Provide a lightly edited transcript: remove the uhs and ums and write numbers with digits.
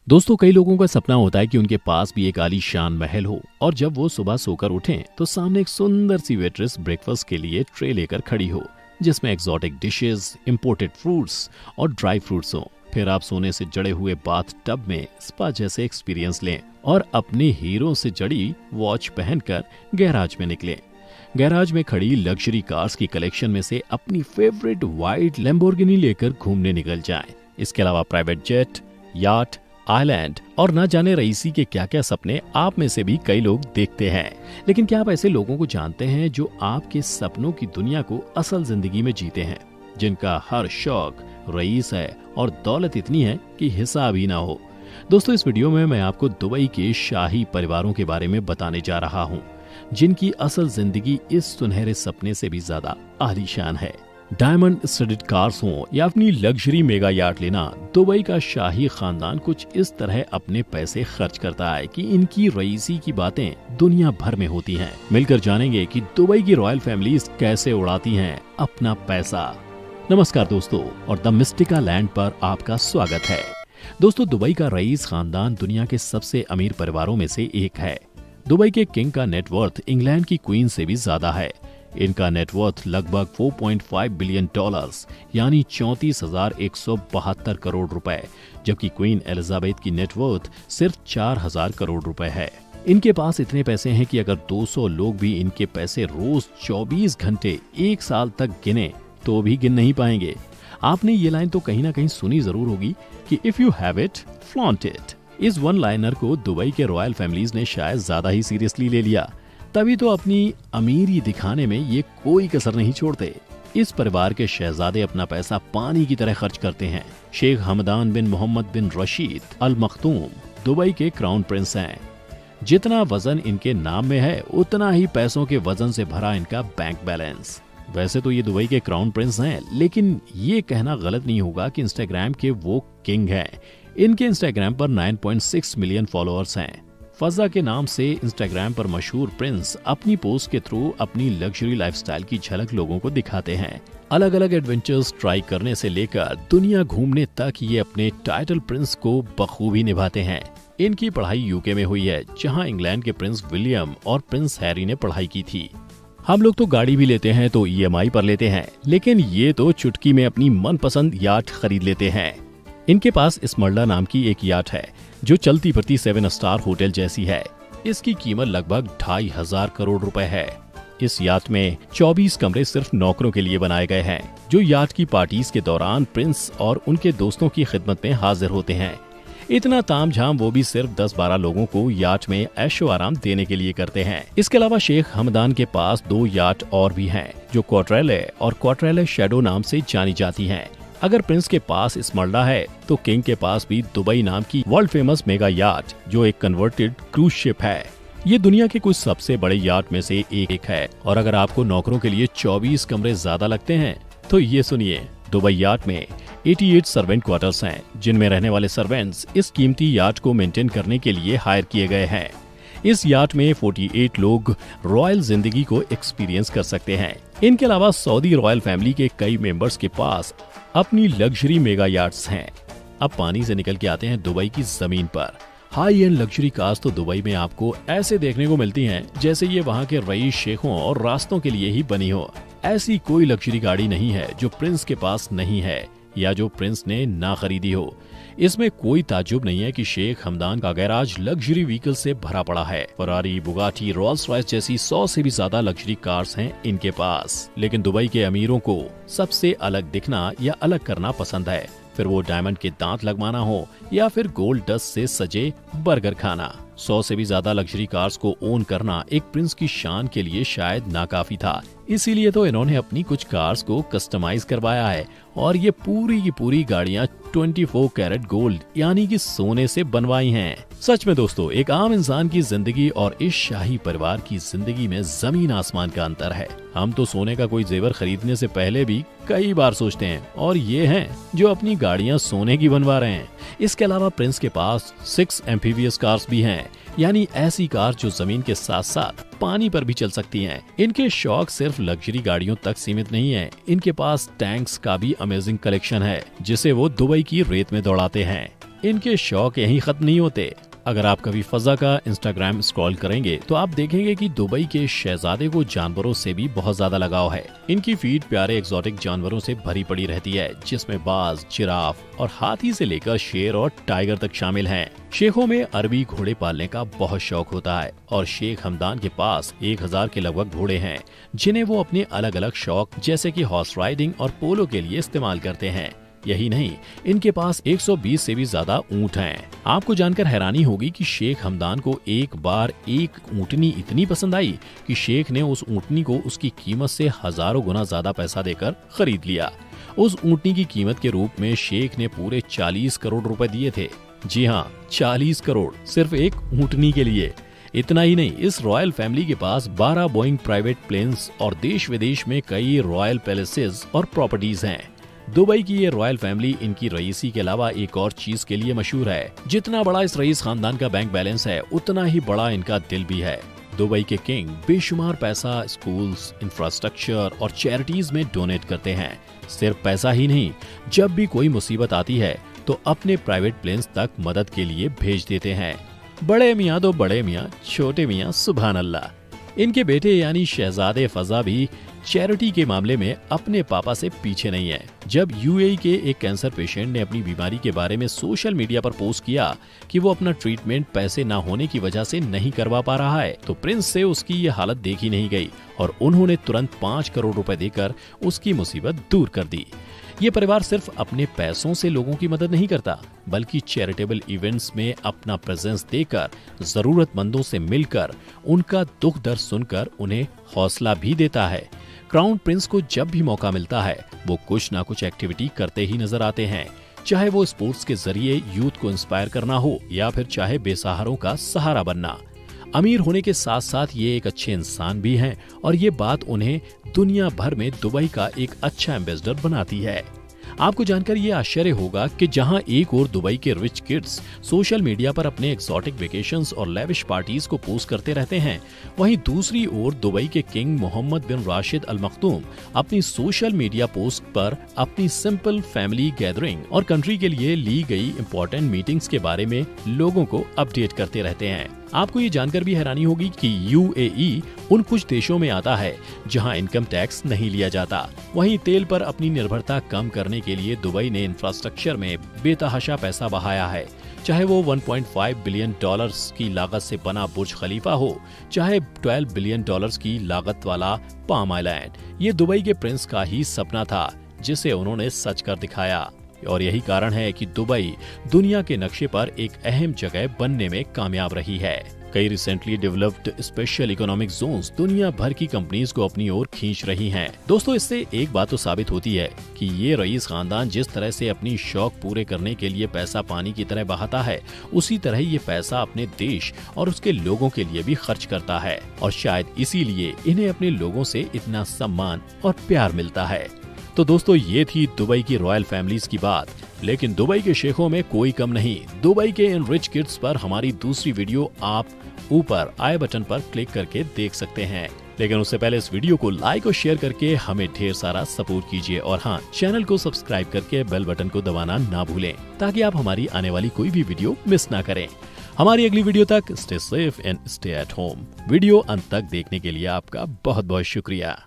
दोस्तों, कई लोगों का सपना होता है कि उनके पास भी एक आलीशान महल हो और जब वो सुबह सोकर उठें तो सामने एक सुंदर सी वेट्रेस ब्रेकफास्ट के लिए ट्रे लेकर खड़ी हो जिसमें एक्सोटिक डिशेस, इंपोर्टेड फ्रूट्स और ड्राई फ्रूट्स हो। फिर आप सोने से जड़े हुए बाथ टब में स्पा जैसे एक्सपीरियंस लें और अपने हीरो से जड़ी वॉच पहनकर गैराज में निकलें। गैराज में खड़ी लग्जरी कार्स की कलेक्शन में से अपनी फेवरेट वाइट लैम्बोर्गिनी लेकर घूमने निकल जाएं। इसके अलावा प्राइवेट जेट, याट, आइलैंड और ना जाने रईसी के क्या क्या सपने आप में से भी कई लोग देखते हैं। लेकिन क्या आप ऐसे लोगों को जानते हैं जो आपके सपनों की दुनिया को असल जिंदगी में जीते हैं, जिनका हर शौक रईस है और दौलत इतनी है कि हिसाब ही ना हो। दोस्तों, इस वीडियो में मैं आपको दुबई के शाही परिवारों के बारे में बताने जा रहा हूँ, जिनकी असल जिंदगी इस सुनहरे सपने से भी ज्यादा आलीशान है। डायमंड स्टडड कार्स हो या अपनी लग्जरी मेगा यार्ड लेना, दुबई का शाही खानदान कुछ इस तरह अपने पैसे खर्च करता है कि इनकी रईसी की बातें दुनिया भर में होती हैं। मिलकर जानेंगे कि दुबई की रॉयल फैमिलीज कैसे उड़ाती हैं अपना पैसा। नमस्कार दोस्तों, और द मिस्टिका लैंड पर आपका स्वागत है। दोस्तों, दुबई का रईस खानदान दुनिया के सबसे अमीर परिवारों में से एक है। दुबई के किंग का नेटवर्थ इंग्लैंड की क्वीन से भी ज्यादा है। इनका नेटवर्थ लगभग 4.5 बिलियन डॉलर्स यानी 34,172 करोड़ रुपए, जबकि क्वीन एलिजाबेथ की नेटवर्थ सिर्फ 4,000 करोड़ रुपए है। इनके पास इतने पैसे हैं कि अगर 200 लोग भी इनके पैसे रोज 24 घंटे एक साल तक गिने तो भी गिन नहीं पाएंगे। आपने ये लाइन तो कहीं ना कहीं सुनी जरूर होगी कि if you have it, flaunt it. इस वन लाइनर को दुबई के रॉयल फैमिलीज ने शायद ज्यादा ही सीरियसली ले लिया, तभी तो अपनी अमीरी दिखाने में ये कोई कसर नहीं छोड़ते। इस परिवार के शहजादे अपना पैसा पानी की तरह खर्च करते हैं। शेख हमदान बिन मोहम्मद बिन रशीद अल मखतूम दुबई के क्राउन प्रिंस हैं। जितना वजन इनके नाम में है, उतना ही पैसों के वजन से भरा इनका बैंक बैलेंस। वैसे तो ये दुबई के क्राउन प्रिंस हैं, लेकिन ये कहना गलत नहीं होगा कि इंस्टाग्राम के वो किंग हैं। इनके इंस्टाग्राम पर 9.6 मिलियन फॉलोअर्स हैं। फजा के नाम से इंस्टाग्राम पर मशहूर प्रिंस अपनी पोस्ट के थ्रू अपनी लग्जरी लाइफस्टाइल की झलक लोगों को दिखाते हैं। अलग अलग एडवेंचर्स ट्राई करने से लेकर दुनिया घूमने तक ये अपने टाइटल प्रिंस को बखूबी निभाते हैं। इनकी पढ़ाई यूके में हुई है, जहां इंग्लैंड के प्रिंस विलियम और प्रिंस हैरी ने पढ़ाई की थी। हम लोग तो गाड़ी भी लेते हैं तो EMI पर लेते हैं, लेकिन ये तो चुटकी में अपनी मनपसंद याट खरीद लेते हैं। इनके पास स्मरला नाम की एक याट है जो चलती फिरती 7 स्टार होटल जैसी है। इसकी कीमत लगभग 2,500 करोड़ रुपए है। इस याट में 24 कमरे सिर्फ नौकरों के लिए बनाए गए हैं, जो याट की पार्टीज के दौरान प्रिंस और उनके दोस्तों की खिदमत में हाजिर होते हैं। इतना तामझाम वो भी सिर्फ 10-12 लोगों को याट में ऐशो आराम देने के लिए करते हैं। इसके अलावा शेख हमदान के पास 2 याट और भी हैं, जो क्वार्ट्रेले और क्वार्ट्रेले शैडो नाम से जानी जाती हैं। अगर प्रिंस के पास स्मरला है तो किंग के पास भी दुबई नाम की वर्ल्ड फेमस मेगा याट, जो एक कन्वर्टेड क्रूज शिप है। ये दुनिया के कुछ सबसे बड़े याट में से एक है। और अगर आपको नौकरों के लिए 24 कमरे ज्यादा लगते हैं तो ये सुनिए, दुबई याट में 88 सर्वेंट क्वार्टर्स हैं, जिनमें रहने वाले सर्वेंट्स इस कीमती याट को मेंटेन करने के लिए हायर किए गए हैं। इस याट में 48 लोग रॉयल जिंदगी को एक्सपीरियंस कर सकते हैं। इनके अलावा सऊदी रॉयल फैमिली के कई मेंबर्स के पास अपनी लग्जरी मेगा याट्स हैं। अब पानी से निकल के आते हैं दुबई की जमीन पर। हाई एंड लग्जरी कार्स तो दुबई में आपको ऐसे देखने को मिलती हैं जैसे ये वहाँ के रईस शेखों और रास्तों के लिए ही बनी हो। ऐसी कोई लग्जरी गाड़ी नहीं है जो प्रिंस के पास नहीं है या जो प्रिंस ने ना खरीदी हो। इसमें कोई ताज्जुब नहीं है कि शेख हमदान का गैराज लग्जरी व्हीकल से भरा पड़ा है। फरारी, बुगाटी, रोल्स रॉयस जैसी 100 से भी ज्यादा लग्जरी कार्स हैं इनके पास। लेकिन दुबई के अमीरों को सबसे अलग दिखना या अलग करना पसंद है, फिर वो डायमंड के दांत लगवाना हो या फिर गोल्ड डस्ट से सजे बर्गर खाना। 100 से भी ज्यादा लग्जरी कार्स को ओन करना एक प्रिंस की शान के लिए शायद नाकाफी था। इसीलिए तो इन्होंने अपनी कुछ कार्स को कस्टमाइज करवाया है और ये पूरी की पूरी गाड़ियां 24 कैरेट गोल्ड यानी कि सोने से बनवाई हैं। सच में दोस्तों, एक आम इंसान की जिंदगी और इस शाही परिवार की जिंदगी में जमीन आसमान का अंतर है। हम तो सोने का कोई जेवर खरीदने से पहले भी कई बार सोचते हैं, और ये हैं जो अपनी गाड़ियां सोने की बनवा रहे हैं। इसके अलावा प्रिंस के पास 6 एम्फीबियस कार्स भी हैं, यानी ऐसी कार जो जमीन के साथ साथ पानी पर भी चल सकती हैं। इनके शौक सिर्फ लग्जरी गाड़ियों तक सीमित नहीं है, इनके पास टैंक्स का भी अमेजिंग कलेक्शन है, जिसे वो दुबई की रेत में दौड़ाते हैं। इनके शौक यहीं खत्म नहीं होते। अगर आप कभी फजा का इंस्टाग्राम स्क्रॉल करेंगे तो आप देखेंगे कि दुबई के शहजादे को जानवरों से भी बहुत ज्यादा लगाव है। इनकी फीड प्यारे एक्सोटिक जानवरों से भरी पड़ी रहती है, जिसमें बाज, जिराफ और हाथी से लेकर शेर और टाइगर तक शामिल हैं। शेखों में अरबी घोड़े पालने का बहुत शौक होता है और शेख हमदान के पास 1000 के लगभग घोड़े हैं, जिन्हें वो अपने अलग अलग शौक जैसे कि हॉर्स राइडिंग और पोलो के लिए इस्तेमाल करते हैं। यही नहीं, इनके पास 120 से भी ज्यादा ऊंट हैं। आपको जानकर हैरानी होगी कि शेख हमदान को एक बार एक ऊंटनी इतनी पसंद आई कि शेख ने उस ऊंटनी को उसकी कीमत से हजारों गुना ज्यादा पैसा देकर खरीद लिया। उस ऊंटनी की कीमत के रूप में शेख ने पूरे 40 करोड़ रुपए दिए थे। जी हाँ, 40 करोड़ सिर्फ एक ऊंटनी के लिए। इतना ही नहीं, इस रॉयल फैमिली के पास 12 बोइंग प्राइवेट प्लेन्स और देश विदेश में कई रॉयल पैलेसेस और प्रॉपर्टीज हैं। दुबई की ये रॉयल फैमिली इनकी रईसी के अलावा एक और चीज के लिए मशहूर है। जितना बड़ा इस रईस खानदान का बैंक बैलेंस है, उतना ही बड़ा इनका दिल भी है। दुबई के किंग बेशुमार पैसा स्कूल्स, इंफ्रास्ट्रक्चर और चैरिटीज में डोनेट करते हैं। सिर्फ पैसा ही नहीं, जब भी कोई मुसीबत आती है तो अपने प्राइवेट प्लेन्स तक मदद के लिए भेज देते हैं। बड़े मियाँ तो बड़े मियाँ, छोटे मियाँ सुभान अल्लाह। इनके बेटे यानी शहजादे फजा भी चैरिटी के मामले में अपने पापा से पीछे नहीं है। जब यूएई के एक कैंसर पेशेंट ने अपनी बीमारी के बारे में सोशल मीडिया पर पोस्ट किया कि वो अपना ट्रीटमेंट पैसे न होने की वजह से नहीं करवा पा रहा है, तो प्रिंस से उसकी ये हालत देखी नहीं गई और उन्होंने तुरंत 5 करोड़ रुपए देकर उसकी मुसीबत दूर कर दी। ये परिवार सिर्फ अपने पैसों से लोगों की मदद नहीं करता, बल्कि चैरिटेबल इवेंट्स में अपना प्रेजेंस देकर, जरूरतमंदों से मिलकर, उनका दुख दर्द सुनकर उन्हें हौसला भी देता है। क्राउन प्रिंस को जब भी मौका मिलता है, वो कुछ ना कुछ एक्टिविटी करते ही नजर आते हैं, चाहे वो स्पोर्ट्स के जरिए यूथ को इंस्पायर करना हो या फिर चाहे बेसहारों का सहारा बनना। अमीर होने के साथ साथ ये एक अच्छे इंसान भी हैं और ये बात उन्हें दुनिया भर में दुबई का एक अच्छा एम्बेसडर बनाती है। आपको जानकर ये आश्चर्य होगा कि जहां एक ओर दुबई के रिच किड्स सोशल मीडिया पर अपने एक्सोटिक वेकेशंस और लेविश पार्टीज को पोस्ट करते रहते हैं, वहीं दूसरी ओर दुबई के किंग मोहम्मद बिन राशिद अल मखदूम अपनी सोशल मीडिया पोस्ट पर अपनी सिंपल फैमिली गैदरिंग और कंट्री के लिए ली गई इंपॉर्टेंट मीटिंग्स के बारे में लोगों को अपडेट करते रहते हैं। आपको ये जानकर भी हैरानी होगी कि यूएई उन कुछ देशों में आता है जहां इनकम टैक्स नहीं लिया जाता। वहीं तेल पर अपनी निर्भरता कम करने के लिए दुबई ने इंफ्रास्ट्रक्चर में बेतहाशा पैसा बहाया है, चाहे वो 1.5 बिलियन डॉलर्स की लागत से बना बुर्ज खलीफा हो, चाहे 12 बिलियन डॉलर्स की लागत वाला पाम आइलैंड। ये दुबई के प्रिंस का ही सपना था, जिसे उन्होंने सच कर दिखाया और यही कारण है कि दुबई दुनिया के नक्शे पर एक अहम जगह बनने में कामयाब रही है। कई recently developed special economic zones दुनिया भर की कंपनीज को अपनी ओर खींच रही हैं। दोस्तों, इससे एक बात तो साबित होती है कि ये रईस खानदान जिस तरह से अपनी शौक पूरे करने के लिए पैसा पानी की तरह बहाता है, उसी तरह ये पैसा अपने देश और उसके लोगों के लिए भी खर्च करता है और शायद इसीलिए इन्हें अपने लोगों से इतना सम्मान और प्यार मिलता है। तो दोस्तों, ये थी दुबई की रॉयल फैमिलीज की बात, लेकिन दुबई के शेखों में कोई कम नहीं। दुबई के इन रिच किड्स पर हमारी दूसरी वीडियो आप ऊपर आई बटन पर क्लिक करके देख सकते हैं। लेकिन उससे पहले इस वीडियो को लाइक और शेयर करके हमें ढेर सारा सपोर्ट कीजिए और हाँ, चैनल को सब्सक्राइब करके बेल बटन को दबाना ना भूलें, ताकि आप हमारी आने वाली कोई भी वीडियो मिस ना करें। हमारी अगली वीडियो तक stay safe and stay at home. Video अंत तक देखने के लिए आपका बहुत बहुत शुक्रिया।